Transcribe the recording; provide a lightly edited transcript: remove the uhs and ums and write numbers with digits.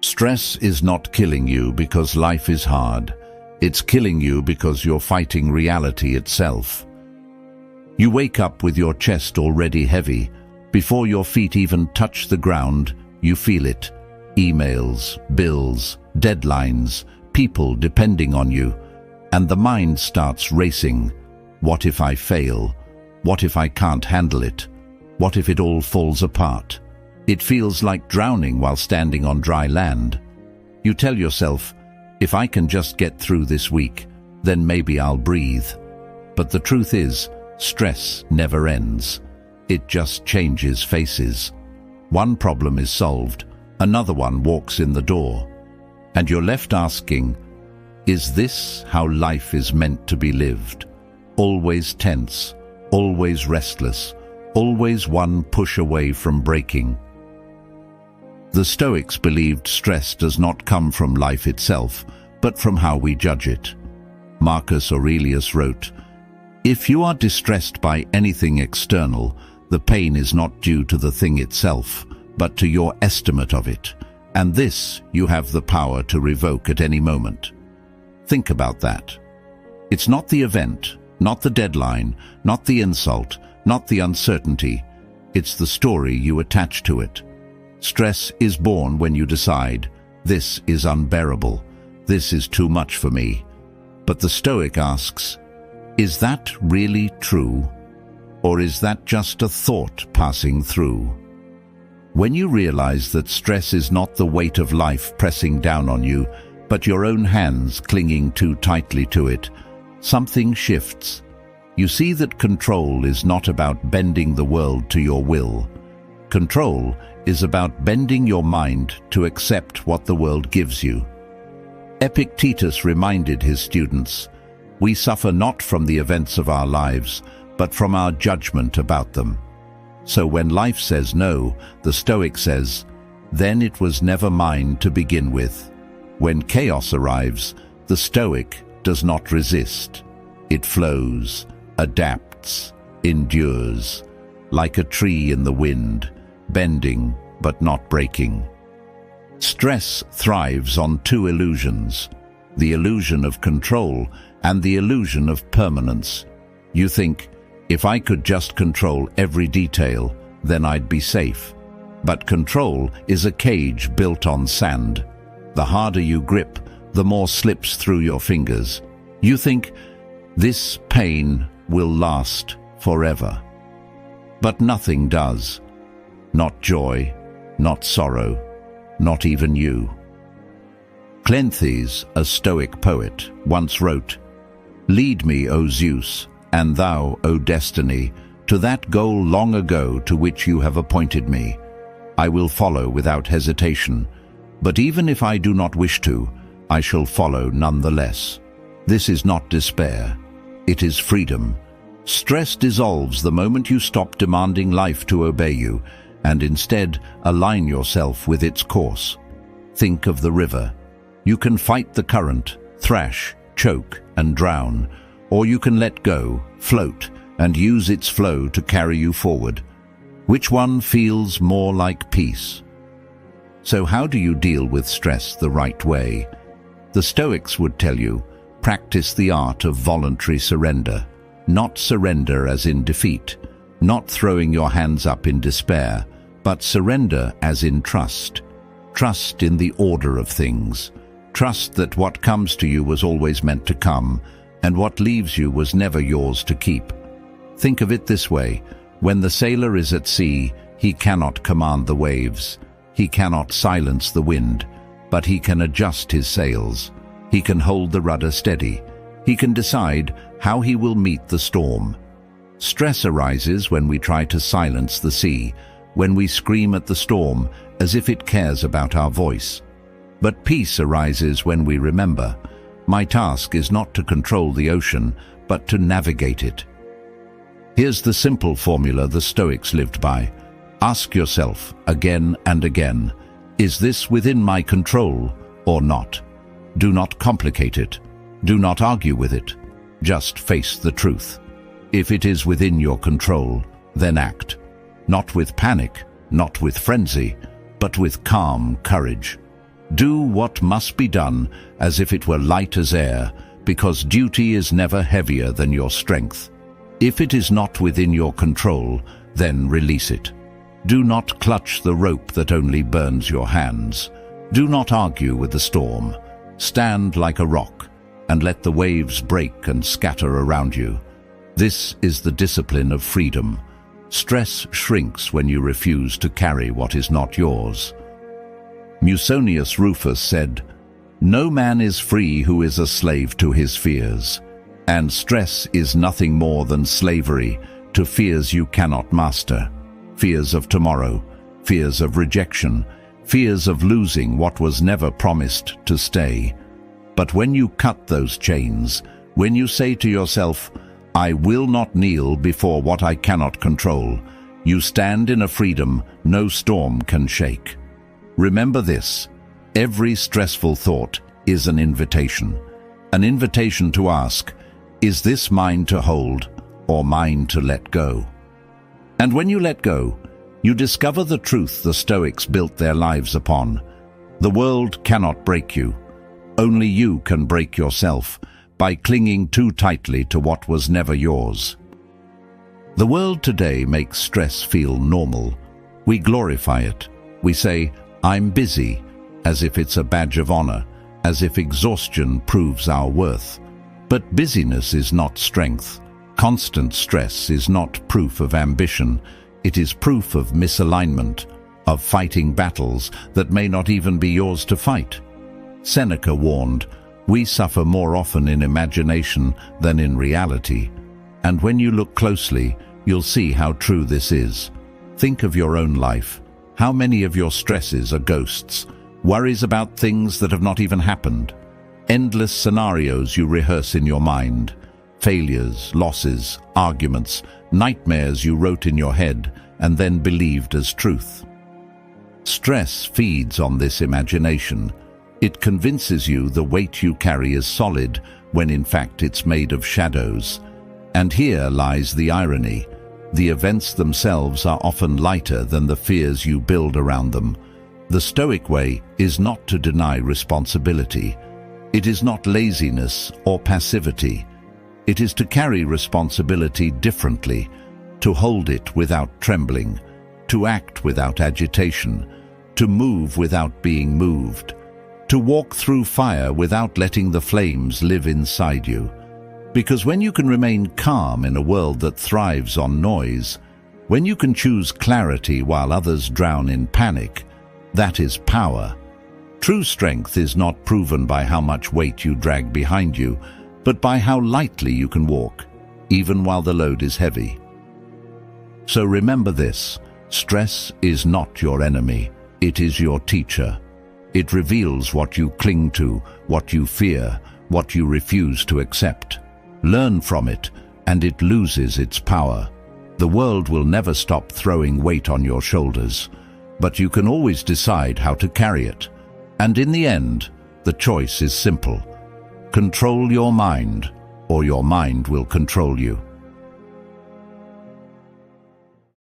Stress is not killing you because life is hard. It's killing you because you're fighting reality itself. You wake up with your chest already heavy. Before your feet even touch the ground, you feel it. Emails, bills, deadlines, people depending on you. And the mind starts racing. What if I fail? What if I can't handle it? What if it all falls apart? It feels like drowning while standing on dry land. You tell yourself, if I can just get through this week, then maybe I'll breathe. But the truth is, stress never ends. It just changes faces. One problem is solved, another one walks in the door. And you're left asking, is this how life is meant to be lived? Always tense, always restless, always one push away from breaking. The Stoics believed stress does not come from life itself, but from how we judge it. Marcus Aurelius wrote, "If you are distressed by anything external, the pain is not due to the thing itself, but to your estimate of it, and this you have the power to revoke at any moment." Think about that. It's not the event, not the deadline, not the insult, not the uncertainty. It's the story you attach to it. Stress is born when you decide, this is unbearable, this is too much for me. But the Stoic asks, is that really true? Or is that just a thought passing through? When you realize that stress is not the weight of life pressing down on you, but your own hands clinging too tightly to it, something shifts. You see that control is not about bending the world to your will. Control is about bending your mind to accept what the world gives you. Epictetus reminded his students, "We suffer not from the events of our lives, but from our judgment about them." So when life says no, the Stoic says, then it was never mine to begin with. When chaos arrives, the Stoic does not resist. It flows, adapts, endures, like a tree in the wind, bending but not breaking. Stress thrives on two illusions, the illusion of control and the illusion of permanence. You think, if I could just control every detail, then I'd be safe. But control is a cage built on sand. The harder you grip, the more slips through your fingers. You think, this pain will last forever. But nothing does. Not joy, not sorrow, not even you. Cleanthes, a Stoic poet, once wrote, "Lead me, O Zeus, and thou, O destiny, to that goal long ago to which you have appointed me. I will follow without hesitation, but even if I do not wish to, I shall follow nonetheless." This is not despair, it is freedom. Stress dissolves the moment you stop demanding life to obey you, and instead align yourself with its course. Think of the river. You can fight the current, thrash, choke, and drown, or you can let go, float, and use its flow to carry you forward. Which one feels more like peace? So how do you deal with stress the right way? The Stoics would tell you, practice the art of voluntary surrender. Not surrender as in defeat, not throwing your hands up in despair, but surrender as in trust. Trust in the order of things. Trust that what comes to you was always meant to come, and what leaves you was never yours to keep. Think of it this way. When the sailor is at sea, he cannot command the waves. He cannot silence the wind, but he can adjust his sails. He can hold the rudder steady. He can decide how he will meet the storm. Stress arises when we try to silence the sea, when we scream at the storm as if it cares about our voice. But peace arises when we remember, my task is not to control the ocean, but to navigate it. Here's the simple formula the Stoics lived by. Ask yourself again and again, is this within my control or not? Do not complicate it. Do not argue with it. Just face the truth. If it is within your control, then act. Not with panic, not with frenzy, but with calm courage. Do what must be done as if it were light as air, because duty is never heavier than your strength. If it is not within your control, then release it. Do not clutch the rope that only burns your hands. Do not argue with the storm. Stand like a rock and let the waves break and scatter around you. This is the discipline of freedom. Stress shrinks when you refuse to carry what is not yours. Musonius Rufus said, "No man is free who is a slave to his fears, and stress is nothing more than slavery to fears you cannot master. Fears of tomorrow, fears of rejection, fears of losing what was never promised to stay. But when you cut those chains, when you say to yourself, 'I will not kneel before what I cannot control,' you stand in a freedom no storm can shake. Remember this, every stressful thought is an invitation to ask, is this mine to hold or mine to let go? And when you let go, you discover the truth the Stoics built their lives upon. The world cannot break you. Only you can break yourself by clinging too tightly to what was never yours. The world today makes stress feel normal. We glorify it. We say, "I'm busy," as if it's a badge of honor, as if exhaustion proves our worth. But busyness is not strength. Constant stress is not proof of ambition. It is proof of misalignment, of fighting battles that may not even be yours to fight. Seneca warned, "We suffer more often in imagination than in reality." And when you look closely, you'll see how true this is. Think of your own life. How many of your stresses are ghosts, worries about things that have not even happened? Endless scenarios you rehearse in your mind. Failures, losses, arguments, nightmares you wrote in your head and then believed as truth. Stress feeds on this imagination. It convinces you the weight you carry is solid when in fact it's made of shadows. And here lies the irony. The events themselves are often lighter than the fears you build around them. The Stoic way is not to deny responsibility. It is not laziness or passivity. It is to carry responsibility differently, to hold it without trembling, to act without agitation, to move without being moved, to walk through fire without letting the flames live inside you. Because when you can remain calm in a world that thrives on noise, when you can choose clarity while others drown in panic, that is power. True strength is not proven by how much weight you drag behind you, but by how lightly you can walk, even while the load is heavy. So remember this, stress is not your enemy, it is your teacher. It reveals what you cling to, what you fear, what you refuse to accept. Learn from it, and it loses its power. The world will never stop throwing weight on your shoulders, but you can always decide how to carry it. And in the end, the choice is simple. Control your mind, or your mind will control you.